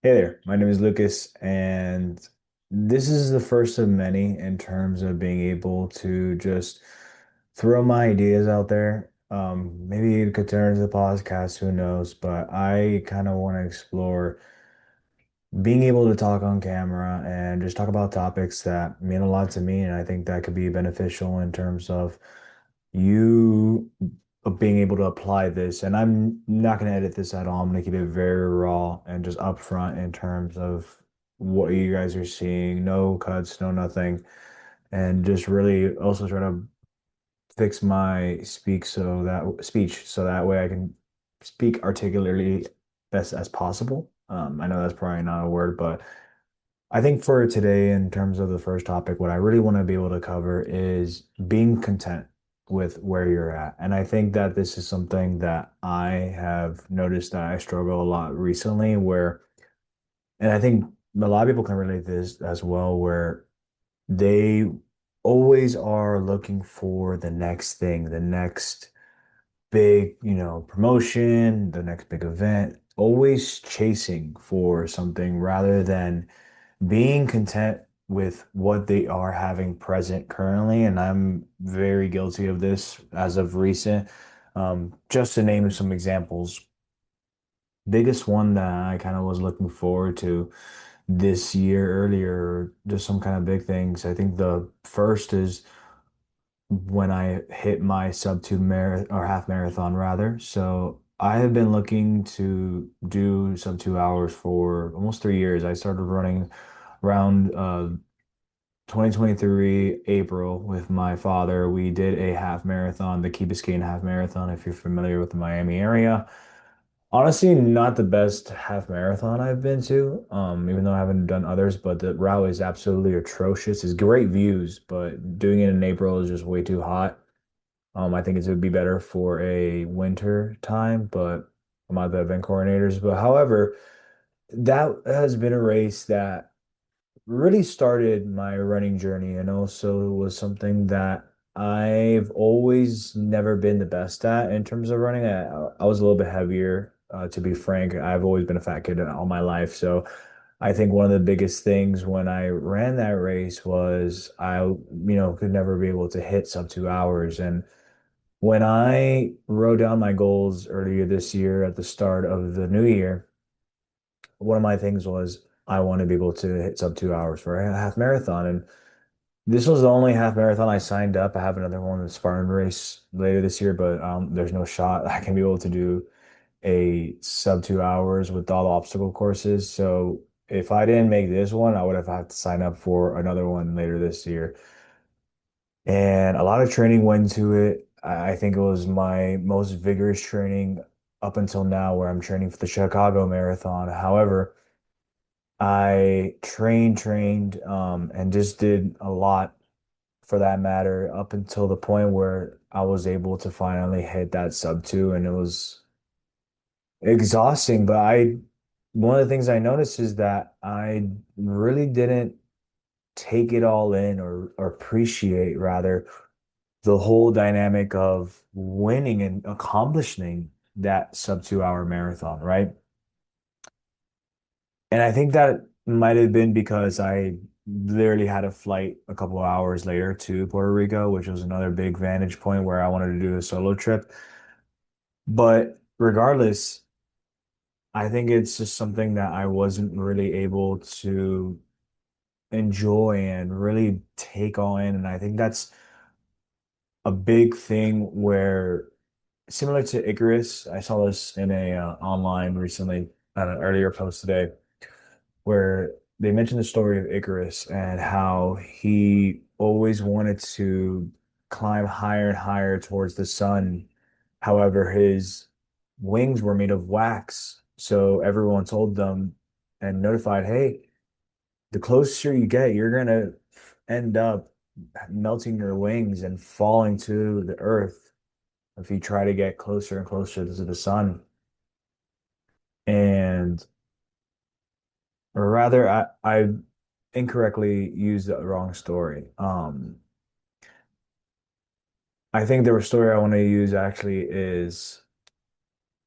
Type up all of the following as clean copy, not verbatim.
Hey there, my name is Lucas, and this is the first of many in terms of being able to just throw my ideas out there. Maybe it could turn into the podcast, who knows? But I kind of want to explore being able to talk on camera and just talk about topics that mean a lot to me, and I think that could be beneficial in terms of you being able to apply this. And I'm not going to edit this at all. I'm going to keep it very raw and just upfront in terms of what you guys are seeing. No cuts, no nothing. And just really also try to fix my speech so that way I can speak articulately best as possible. I know that's probably not a word, but I think for today, in terms of the first topic, what I really want to be able to cover is being content with where you're at. And I think that this is something that I have noticed that I struggle a lot recently, and I think a lot of people can relate to this as well, where they always are looking for the next thing, the next big, promotion, the next big event, always chasing for something rather than being content with what they are having present currently. And I'm very guilty of this as of recent. Just to name some examples, biggest one that I kind of was looking forward to this year earlier, just some kind of big things. I think the first is when I hit my sub two or half marathon rather. So I have been looking to do sub 2 hours for almost 3 years. I started running around 2023 April with my father. We did a half marathon, the Key Biscayne half marathon, if you're familiar with the Miami area. Honestly, not the best half marathon I've been to, even though I haven't done others, but the route is absolutely atrocious. It's great views, but doing it in April is just way too hot. I think it would be better for a winter time, but I'm not the event coordinators. But however, that has been a race that really started my running journey and also was something that I've always never been the best at in terms of running. I was a little bit heavier, to be frank. I've always been a fat kid all my life. So I think one of the biggest things when I ran that race was could never be able to hit sub 2 hours. And when I wrote down my goals earlier this year at the start of the new year, one of my things was I want to be able to hit sub 2 hours for a half marathon. And this was the only half marathon I signed up. I have another one, the Spartan race later this year, but there's no shot I can be able to do a sub 2 hours with all the obstacle courses. So if I didn't make this one, I would have had to sign up for another one later this year. And a lot of training went into it. I think it was my most vigorous training up until now, where I'm training for the Chicago Marathon. However, I trained, and just did a lot for that matter up until the point where I was able to finally hit that sub two, and it was exhausting. But one of the things I noticed is that I really didn't take it all in or appreciate rather the whole dynamic of winning and accomplishing that sub 2 hour marathon, right? And I think that might have been because I literally had a flight a couple of hours later to Puerto Rico, which was another big vantage point where I wanted to do a solo trip. But regardless, I think it's just something that I wasn't really able to enjoy and really take all in. And I think that's a big thing where, similar to Icarus, I saw this in a online recently on an earlier post today, where they mentioned the story of Icarus and how he always wanted to climb higher and higher towards the sun. However, his wings were made of wax. So everyone told them and notified, hey, the closer you get, you're gonna end up melting your wings and falling to the earth if you try to get closer and closer to the sun. And or rather, I incorrectly used the wrong story. I think the story I want to use actually is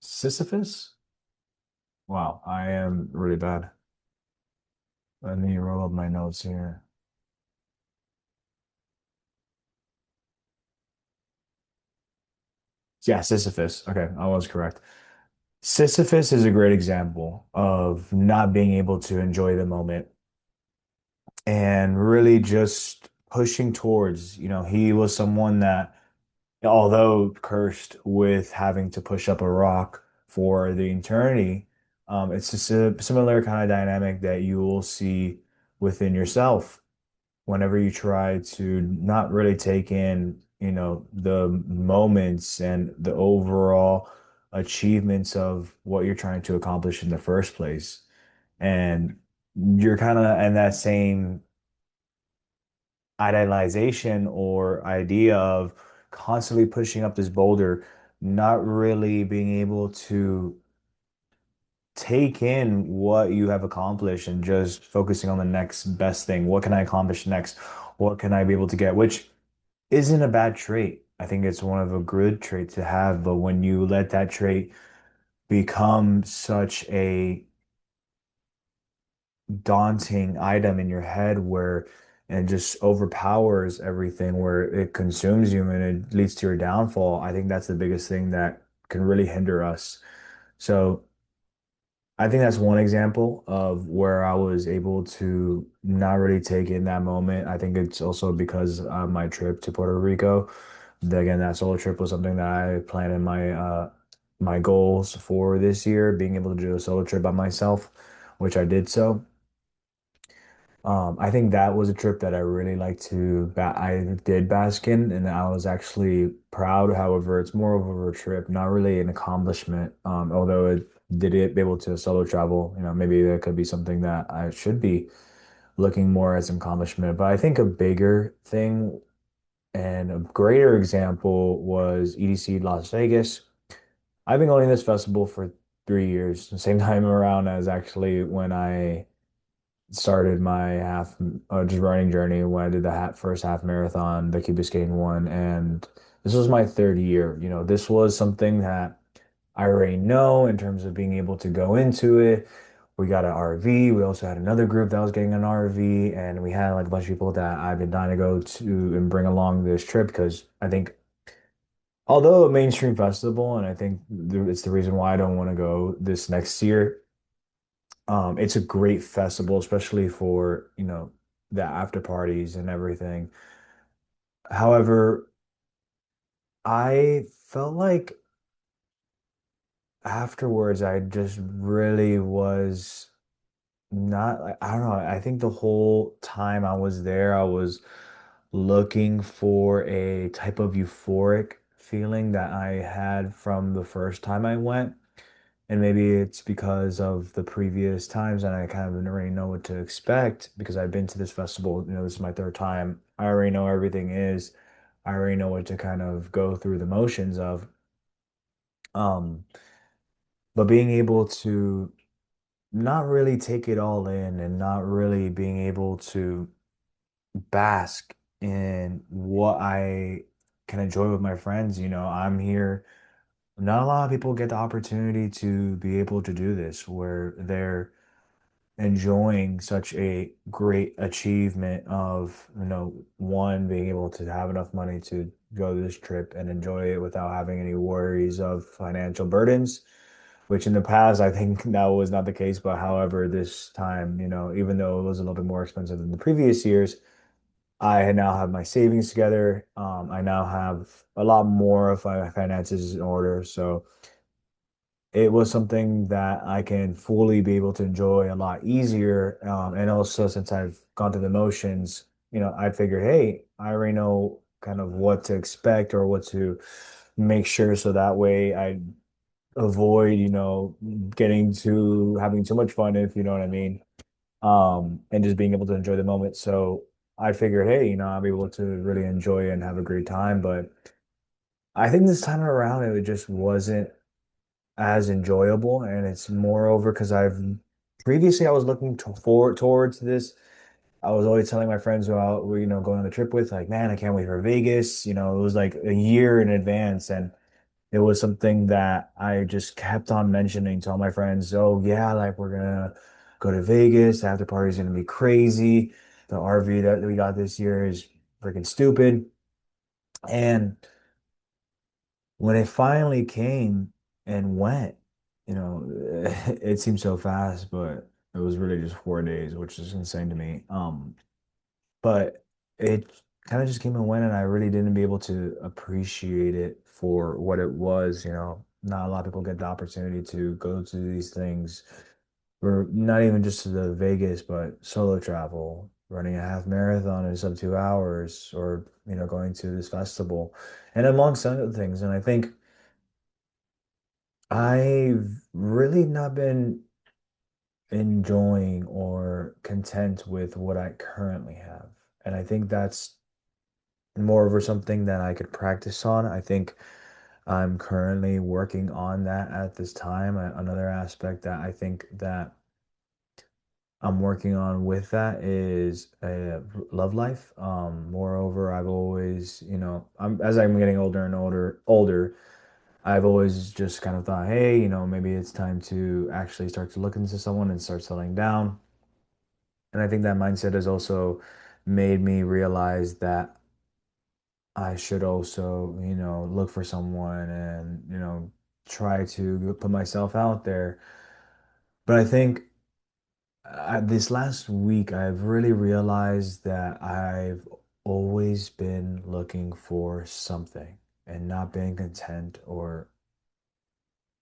Sisyphus. Wow, I am really bad. Let me roll up my notes here. Yeah, Sisyphus. Okay, I was correct. Sisyphus is a great example of not being able to enjoy the moment and really just pushing towards, he was someone that, although cursed with having to push up a rock for the eternity, it's just a similar kind of dynamic that you will see within yourself whenever you try to not really take in, the moments and the overall achievements of what you're trying to accomplish in the first place. And you're kind of in that same idealization or idea of constantly pushing up this boulder, not really being able to take in what you have accomplished and just focusing on the next best thing. What can I accomplish next? What can I be able to get? Which isn't a bad trait. I think it's one of a good trait to have, but when you let that trait become such a daunting item in your head where and just overpowers everything where it consumes you and it leads to your downfall, I think that's the biggest thing that can really hinder us. So I think that's one example of where I was able to not really take in that moment. I think it's also because of my trip to Puerto Rico. Again, that solo trip was something that I planned in my goals for this year, being able to do a solo trip by myself, which I did so. I think that was a trip that I really like to ba I did bask in, and I was actually proud. However, it's more of a trip, not really an accomplishment. Although it did it be able to solo travel, maybe that could be something that I should be looking more as an accomplishment. But I think a bigger thing and a greater example was EDC Las Vegas. I've been going to this festival for 3 years, the same time around as actually when I started my half just running journey when I did the first half marathon, the Key Biscayne one, and this was my third year. This was something that I already know in terms of being able to go into it. We got an RV. We also had another group that was getting an RV, and we had like a bunch of people that I've been dying to go to and bring along this trip because I think, although a mainstream festival, and I think it's the reason why I don't want to go this next year. It's a great festival, especially for, the after parties and everything. However, I felt like afterwards, I just really was not, I don't know. I think the whole time I was there, I was looking for a type of euphoric feeling that I had from the first time I went. And maybe it's because of the previous times and I kind of already know what to expect because I've been to this festival, this is my third time. I already know everything is. I already know what to kind of go through the motions of. Um, but being able to not really take it all in and not really being able to bask in what I can enjoy with my friends, I'm here. Not a lot of people get the opportunity to be able to do this where they're enjoying such a great achievement of, one, being able to have enough money to go to this trip and enjoy it without having any worries of financial burdens, which in the past, I think that was not the case. But however, this time, even though it was a little bit more expensive than the previous years, I now have my savings together. I now have a lot more of my finances in order. So, it was something that I can fully be able to enjoy a lot easier. And also, since I've gone through the motions, I figured, hey, I already know kind of what to expect or what to make sure so that way I avoid, getting to having too much fun, if you know what I mean. And just being able to enjoy the moment. So I figured, hey, I'll be able to really enjoy it and have a great time. But I think this time around, it just wasn't as enjoyable, and it's moreover because I've previously I was looking forward towards this. I was always telling my friends who I were, going on the trip with, like, man, I can't wait for Vegas. It was like a year in advance, and it was something that I just kept on mentioning to all my friends. Oh yeah, like we're gonna go to Vegas. The after party is going to be crazy. The RV that we got this year is freaking stupid. And when it finally came and went, you know, it seemed so fast, but it was really just 4 days, which is insane to me. But it kind of just came and went, and I really didn't be able to appreciate it for what it was. Not a lot of people get the opportunity to go to these things, or not even just to the Vegas, but solo travel, running a half marathon in sub 2 hours, or going to this festival, and amongst other things. And I think I've really not been enjoying or content with what I currently have. And I think that's moreover something that I could practice on. I think I'm currently working on that at this time. Another aspect that I think that I'm working on with that is a love life. Moreover, I've always, as I'm getting older and older, I've always just kind of thought, hey, maybe it's time to actually start to look into someone and start settling down. And I think that mindset has also made me realize that I should also, look for someone and, try to put myself out there. But I think this last week, I've really realized that I've always been looking for something and not being content or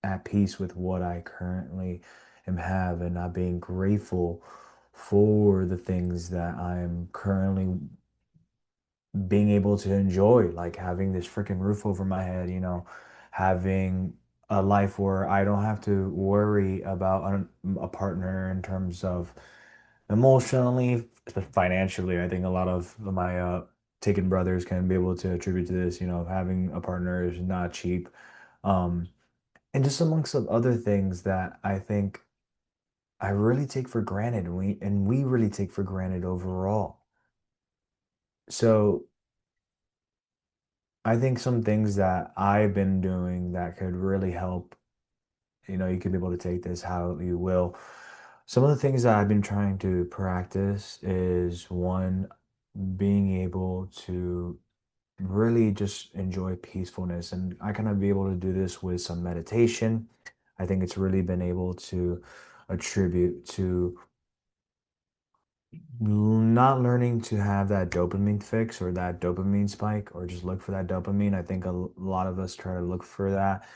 at peace with what I currently am have and not being grateful for the things that I'm currently being able to enjoy, like having this freaking roof over my head, having a life where I don't have to worry about a partner in terms of emotionally, financially. I think a lot of my taken brothers can be able to attribute to this, having a partner is not cheap. Um, and just amongst some other things that I think I really take for granted, and we really take for granted overall. So I think some things that I've been doing that could really help, you could be able to take this how you will. Some of the things that I've been trying to practice is one, being able to really just enjoy peacefulness. And I kind of be able to do this with some meditation. I think it's really been able to attribute to not learning to have that dopamine fix or that dopamine spike or just look for that dopamine. I think a lot of us try to look for that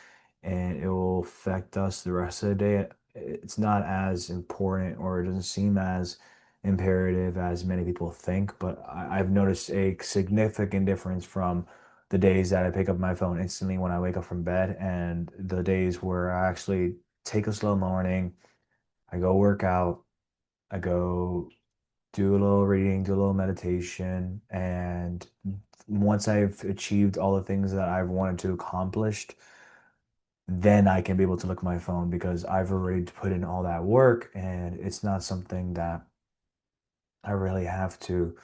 and it will affect us the rest of the day. It's not as important or it doesn't seem as imperative as many people think, but I've noticed a significant difference from the days that I pick up my phone instantly when I wake up from bed and the days where I actually take a slow morning, I go work out, I go do a little reading, do a little meditation, and once I've achieved all the things that I've wanted to accomplish, then I can be able to look at my phone because I've already put in all that work and it's not something that I really have to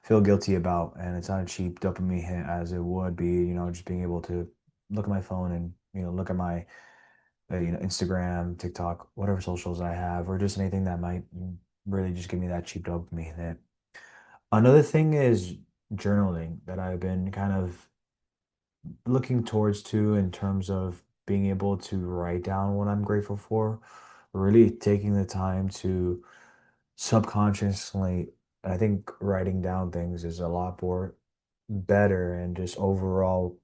feel guilty about. And it's not a cheap dopamine hit as it would be, just being able to look at my phone and, look at my, Instagram, TikTok, whatever socials I have, or just anything that might really just give me that cheap dopamine hit. Another thing is journaling that I've been kind of looking towards to in terms of being able to write down what I'm grateful for, really taking the time to subconsciously, I think writing down things is a lot more better and just overall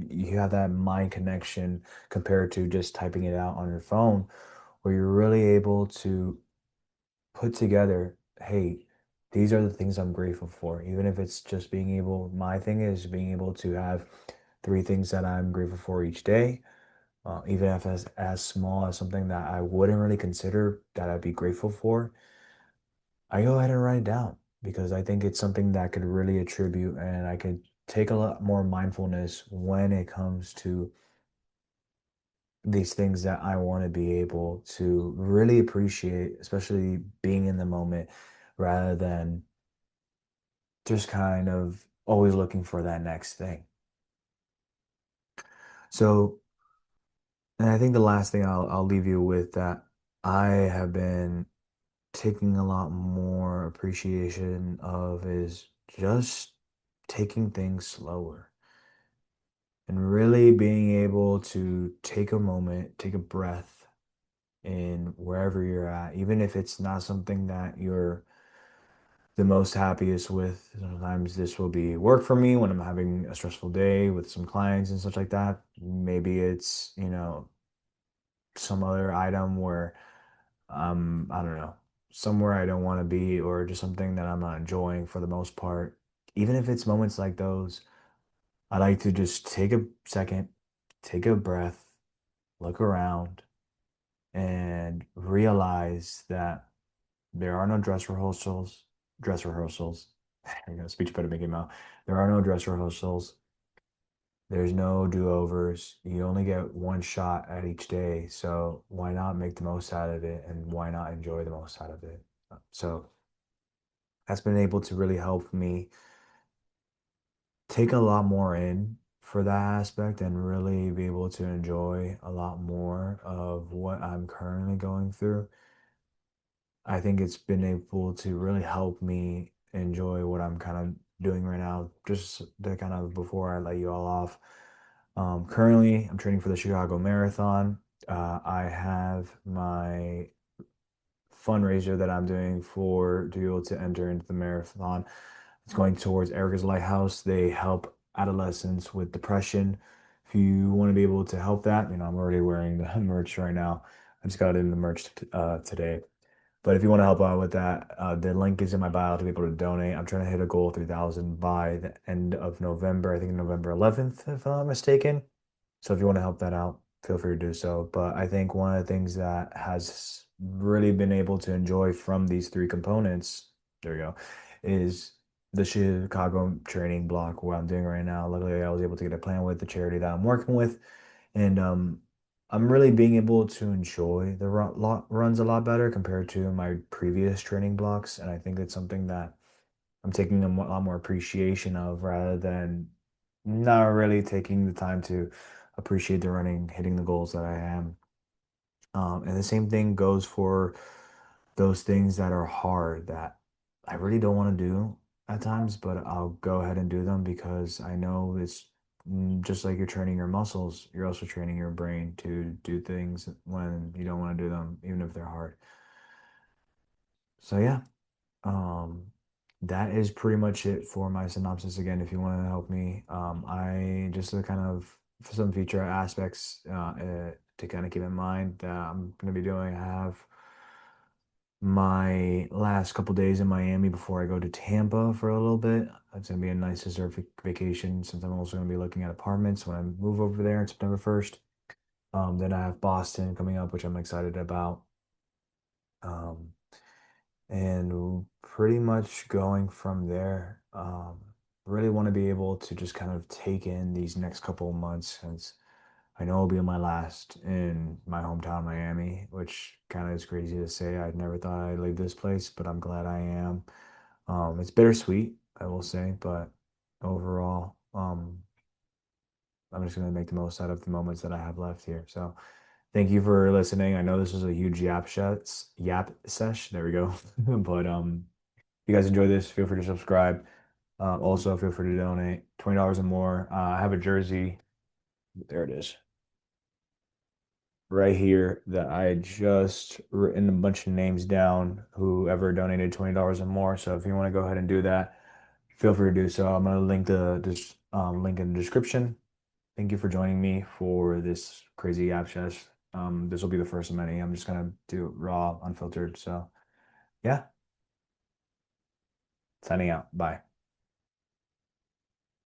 you have that mind connection compared to just typing it out on your phone where you're really able to put together, hey, these are the things I'm grateful for. Even if it's just being able, my thing is being able to have three things that I'm grateful for each day. Even if as small as something that I wouldn't really consider that I'd be grateful for, I go ahead and write it down because I think it's something that could really attribute and I could take a lot more mindfulness when it comes to these things that I want to be able to really appreciate, especially being in the moment rather than just kind of always looking for that next thing. So, and I think the last thing I'll leave you with that I have been taking a lot more appreciation of is just taking things slower and really being able to take a moment, take a breath in wherever you're at, even if it's not something that you're the most happiest with. Sometimes this will be work for me when I'm having a stressful day with some clients and such like that. Maybe it's, some other item where I don't know, somewhere I don't want to be or just something that I'm not enjoying for the most part. Even if it's moments like those, I like to just take a second, take a breath, look around, and realize that there are no dress rehearsals. There you go, speech better Mickey Mouse. There are no dress rehearsals. There's no do-overs. You only get one shot at each day. So why not make the most out of it and why not enjoy the most out of it? So that's been able to really help me take a lot more in for that aspect and really be able to enjoy a lot more of what I'm currently going through. I think it's been able to really help me enjoy what I'm kind of doing right now. Just to kind of before I let you all off, currently I'm training for the Chicago Marathon. I have my fundraiser that I'm doing for to be able to enter into the marathon. It's going towards Erica's Lighthouse. They help adolescents with depression. If you want to be able to help that, I'm already wearing the merch right now. I just got it in the merch today. But if you want to help out with that, the link is in my bio to be able to donate. I'm trying to hit a goal of 3,000 by the end of November. I think November 11th, if I'm not mistaken. So if you want to help that out, feel free to do so. But I think one of the things that has really been able to enjoy from these three components, there we go, is the Chicago training block, what I'm doing right now. Luckily, I was able to get a plan with the charity that I'm working with. And I'm really being able to enjoy the runs a lot better compared to my previous training blocks. And I think it's something that I'm taking a lot more appreciation of rather than not really taking the time to appreciate the running, hitting the goals that I am. And the same thing goes for those things that are hard that I really don't want to do at times, but I'll go ahead and do them because I know it's just like you're training your muscles, you're also training your brain to do things when you don't want to do them, even if they're hard. So yeah, um, that is pretty much it for my synopsis. Again, if you want to help me, I just to kind of some feature aspects to kind of keep in mind that I'm going to be doing. I have my last couple days in Miami before I go to Tampa for a little bit. It's going to be a nice deserved vacation since I'm also going to be looking at apartments when I move over there on September 1st. Then I have Boston coming up, which I'm excited about. Um, and pretty much going from there. Really want to be able to just kind of take in these next couple of months since I know it'll be my last in my hometown, Miami, which kind of is crazy to say. I never thought I'd leave this place, but I'm glad I am. It's bittersweet, I will say, but overall, I'm just going to make the most out of the moments that I have left here. So thank you for listening. I know this was a huge yap sesh. There we go. But if you guys enjoy this, feel free to subscribe. Also, feel free to donate $20 or more. I have a jersey. There it is, right here that I had just written a bunch of names down. Whoever donated $20 or more. So if you want to go ahead and do that, feel free to do so. I'm gonna link this link in the description. Thank you for joining me for this crazy app session. This will be the first of many. I'm just gonna do it raw, unfiltered. So yeah, signing out. Bye.